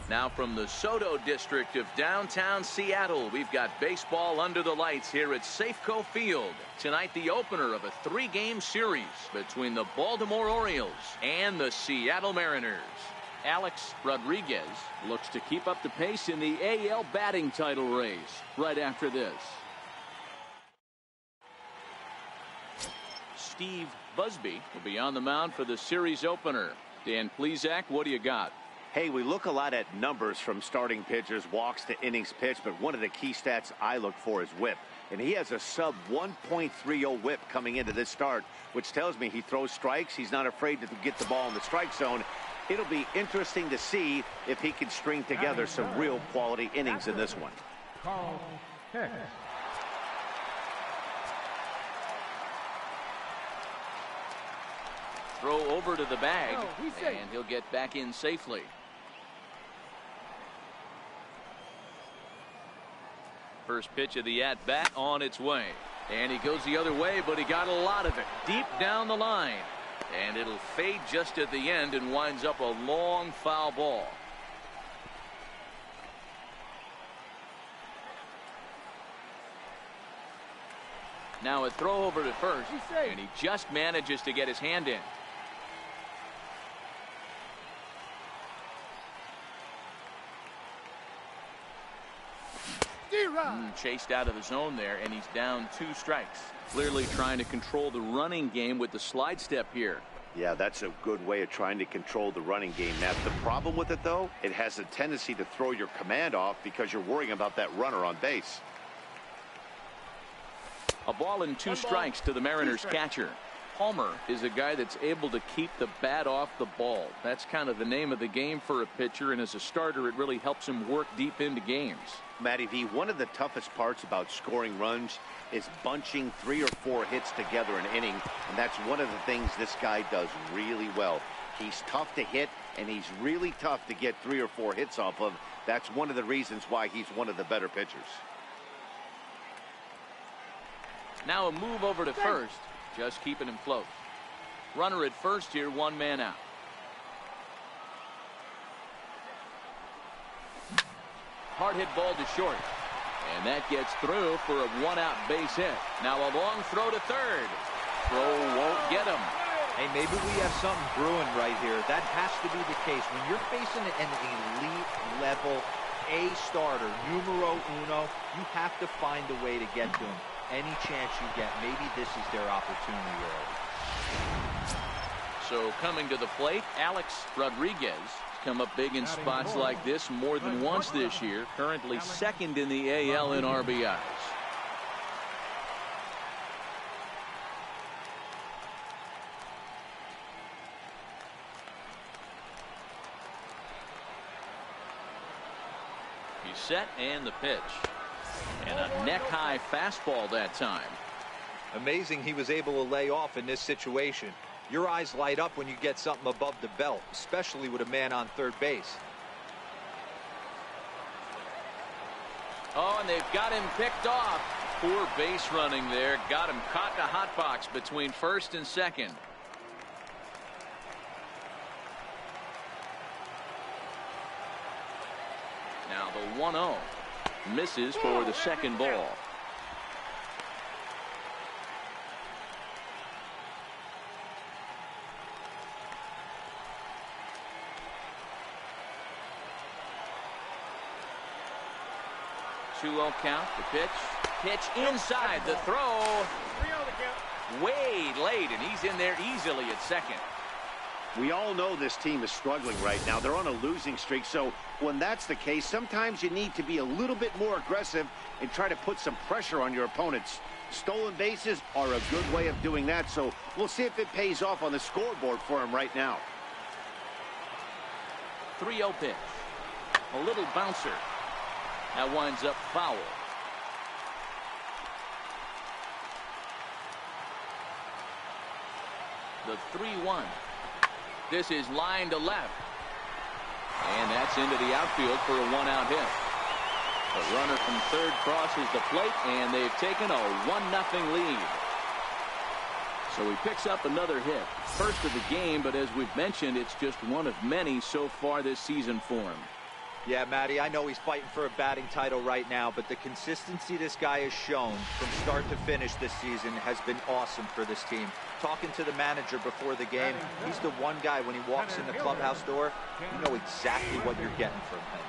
Now from the Soto district of downtown Seattle, we've got baseball under the lights here at Safeco Field. Tonight, the opener of a 3-game series between the Baltimore Orioles and the Seattle Mariners. Alex Rodriguez looks to keep up the pace in the AL batting title race right after this. Steve Busby will be on the mound for the series opener. Dan Plesac, what do you got? Hey, we look a lot at numbers from starting pitchers, walks to innings pitched, but one of the key stats I look for is whip. And he has a sub 1.30 whip coming into this start, which tells me he throws strikes. He's not afraid to get the ball in the strike zone. It'll be interesting to see if he can string together some real quality innings in this one. Carl Hicks. Throw over to the bag, and he'll get back in safely. First pitch of the at-bat on its way. And he goes the other way, but he got a lot of it deep down the line. And it'll fade just at the end and winds up a long foul ball. Now a throw over to first, and he just manages to get his hand in. Chased out of the zone there, and he's down 2 strikes. Clearly trying to control the running game with the slide step here. Yeah, that's a good way of trying to control the running game. Now, the problem with it, though, it has a tendency to throw your command off because you're worrying about that runner on base. A ball and 2 strikes to the Mariners catcher. Palmer is a guy that's able to keep the bat off the ball. That's kind of the name of the game for a pitcher, and as a starter, it really helps him work deep into games. Matty V, one of the toughest parts about scoring runs is bunching 3 or 4 hits together in an inning, and that's one of the things this guy does really well. He's tough to hit, and he's really tough to get 3 or 4 hits off of. That's one of the reasons why he's one of the better pitchers. Now a move over to first, just keeping him close. Runner at first here, 1 man out. Hard hit ball to short, and that gets through for a 1-out base hit. Now a long throw to third. Throw won't get him. Hey, maybe we have something brewing right here. That has to be the case. When you're facing an elite level A starter, numero uno, you have to find a way to get to him. Any chance you get, maybe this is their opportunity early. So coming to the plate, Alex Rodriguez. Come up big in spots like this more than once this year. Currently second in the AL in RBIs. He's set, and the pitch. And a neck-high fastball that time. Amazing he was able to lay off in this situation. Your eyes light up when you get something above the belt, especially with a man on third base. Oh, and they've got him picked off. Poor base running there. Got him caught in a hot box between first and second. Now the 1-0. Misses for the second ball. Two-0 count. The pitch inside. The throw. Way late, and he's in there easily at second. We all know this team is struggling right now. They're on a losing streak, so when that's the case, sometimes you need to be a little bit more aggressive and try to put some pressure on your opponents. Stolen bases are a good way of doing that, so we'll see if it pays off on the scoreboard for him right now. 3-0 pitch. A little bouncer. That winds up foul. The 3-1. This is line to left. And that's into the outfield for a 1-out hit. The runner from third crosses the plate, and they've taken a 1-0 lead. So he picks up another hit. First of the game, but as we've mentioned, it's just one of many so far this season for him. Yeah, Matty, I know he's fighting for a batting title right now, but the consistency this guy has shown from start to finish this season has been awesome for this team. Talking to the manager before the game, he's the one guy when he walks in the clubhouse door, you know exactly what you're getting from him.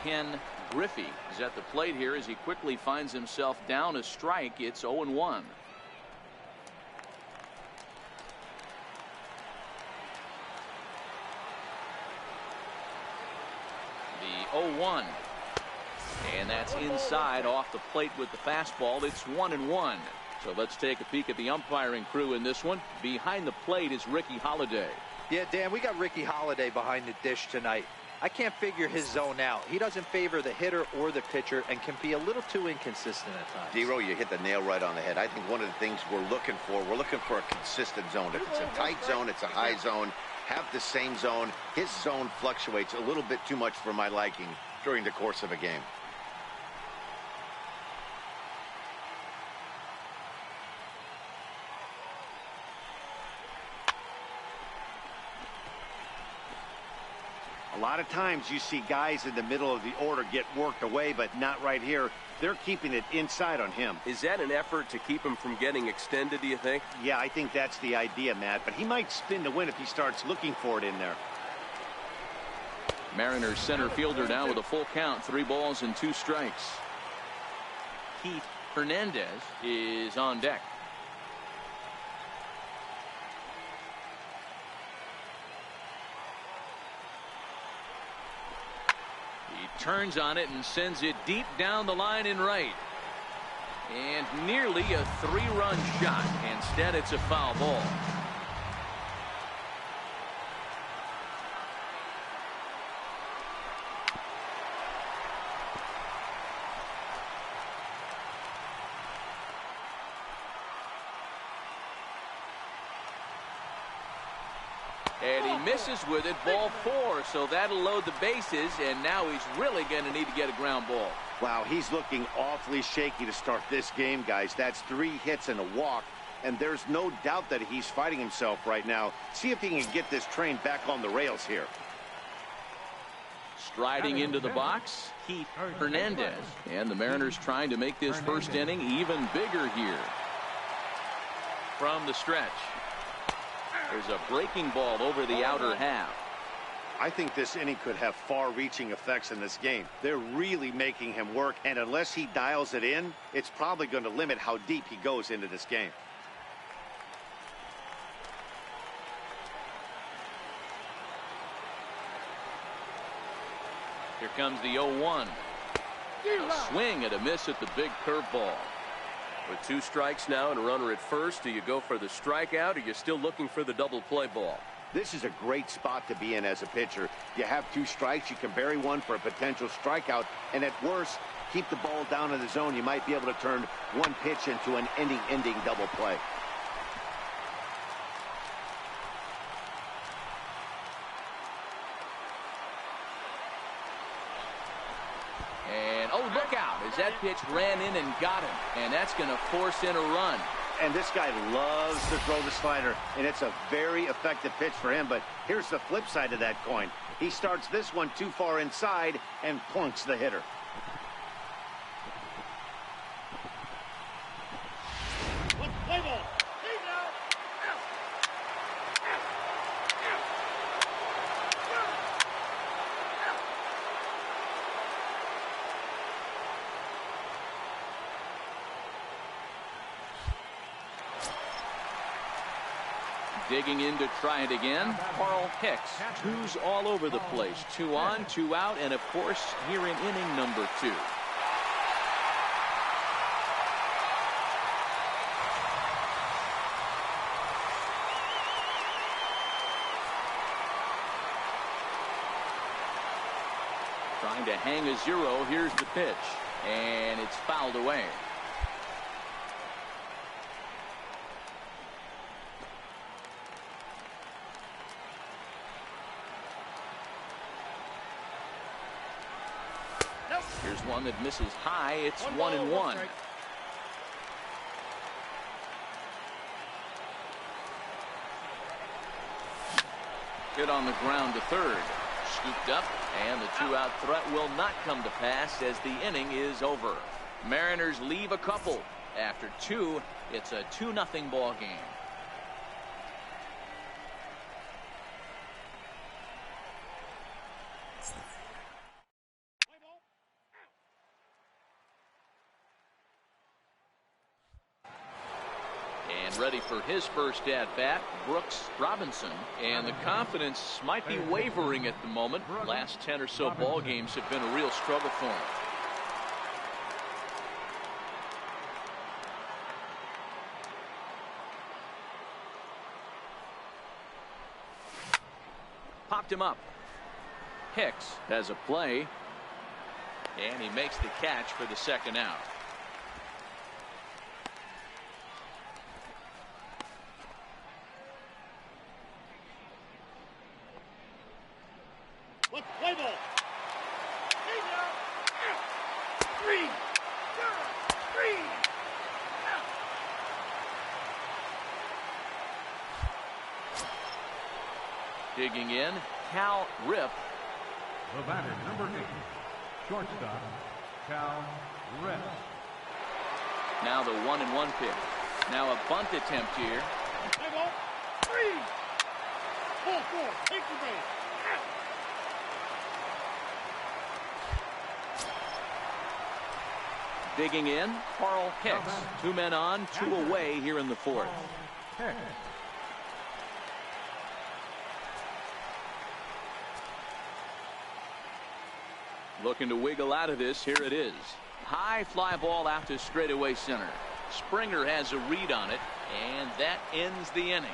Ken Griffey is at the plate here as he quickly finds himself down a strike. It's 0-1. The 0-1. And that's inside off the plate with the fastball. It's 1-1. So let's take a peek at the umpiring crew in this one. Behind the plate is Ricky Holiday. Yeah, Dan, we got Ricky Holiday behind the dish tonight. I can't figure his zone out. He doesn't favor the hitter or the pitcher and can be a little too inconsistent at times. Dero, you hit the nail right on the head. I think one of the things we're looking for a consistent zone. If it's a tight zone, it's a high zone. Have the same zone. His zone fluctuates a little bit too much for my liking during the course of a game. A lot of times you see guys in the middle of the order get worked away, but not right here. They're keeping it inside on him. Is that an effort to keep him from getting extended, do you think? Yeah, I think that's the idea, Matt. But he might spin to win if he starts looking for it in there. Mariners center fielder now with a full count. 3 balls and 2 strikes. Keith Hernandez is on deck. Turns on it and sends it deep down the line in right. And nearly a 3-run shot. Instead, it's a foul ball. And he misses with it, ball 4, so that'll load the bases, and now he's really going to need to get a ground ball. Wow, he's looking awfully shaky to start this game, guys. That's 3 hits and a walk, and there's no doubt that he's fighting himself right now. See if he can get this train back on the rails here. Striding into the box, Keith Hernandez. And the Mariners trying to make this first inning even bigger here. From the stretch. There's a breaking ball over the outer half. I think this inning could have far-reaching effects in this game. They're really making him work, and unless he dials it in, it's probably going to limit how deep he goes into this game. Here comes the 0-1. A swing and a miss at the big curveball. With 2 strikes now and a runner at first, do you go for the strikeout or you're still looking for the double play ball? This is a great spot to be in as a pitcher. You have 2 strikes, you can bury one for a potential strikeout, and at worst, keep the ball down in the zone. You might be able to turn one pitch into an ending double play. Oh, look out, as that pitch ran in and got him. And that's going to force in a run. And this guy loves to throw the slider, and it's a very effective pitch for him. But here's the flip side of that coin. He starts this one too far inside and plunks the hitter. Play ball. Digging in to try it again, Carl Hicks. 2s all over the place. 2 on, 2 out, and of course, here in inning number 2. Trying to hang a 0. Here's the pitch, and it's fouled away. Here's one that misses high. It's 1-1. Hit on the ground to third. Scooped up, and the two-out threat will not come to pass as the inning is over. Mariners leave a couple. After two, it's a 2-0 ball game. And ready for his first at-bat, Brooks Robinson. And the confidence might be wavering at the moment. Last 10 or so ball games have been a real struggle for him. Popped him up. Hicks has a play, and he makes the catch for the second out. Let's play ball. Three. Digging in, Cal Rip. The batter, number 8, shortstop, Cal Rip. Now the 1-1 pitch. Now a bunt attempt here. Play ball. 3. Pull 4. Take the base. Digging in, Carl Hicks. 2 men on, 2 away here in the fourth. Hicks. Looking to wiggle out of this. Here it is. High fly ball out to straightaway center. Springer has a read on it, and that ends the inning.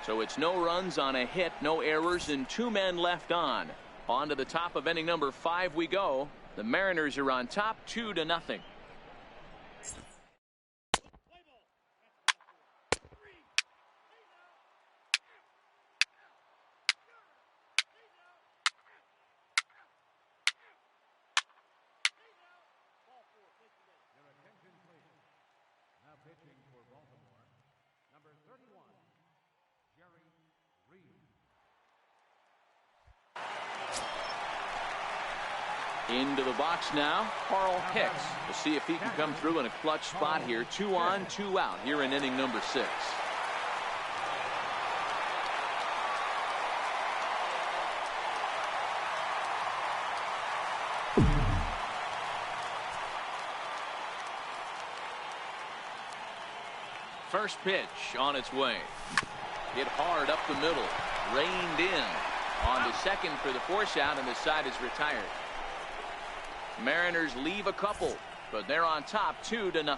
So it's no runs on a hit, no errors, and 2 men left on. On to the top of inning number 5 we go. The Mariners are on top 2-0. Your attention, please. Now pitching for Baltimore, number 31, Jerry Reed. Into the box now, Carl Hicks. We'll see if he can come through in a clutch spot here. 2 on, 2 out here in inning number 6. First pitch on its way. Hit hard up the middle. Reined in. On to second for the force out, and the side is retired. Mariners leave a couple, but they're on top 2-0.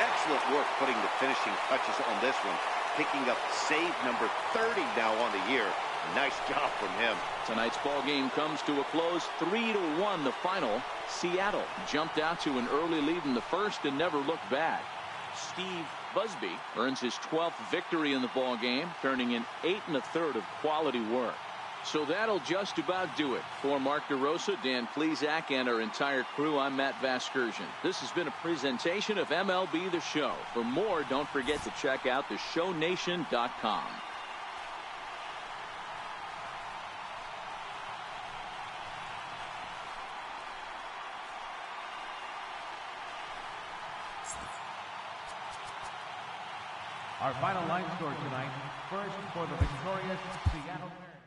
Excellent work putting the finishing touches on this one. Picking up save number 30 now on the year. Nice job from him. Tonight's ball game comes to a close. 3-1 the final. Seattle jumped out to an early lead in the first and never looked back. Steve Busby earns his 12th victory in the ball game, turning in 8 1/3 of quality work. So that'll just about do it. For Mark DeRosa, Dan Plesac, and our entire crew, I'm Matt Vasgersian. This has been a presentation of MLB The Show. For more, don't forget to check out theshownation.com. Our final line score tonight, first for the victorious Seattle Mariners.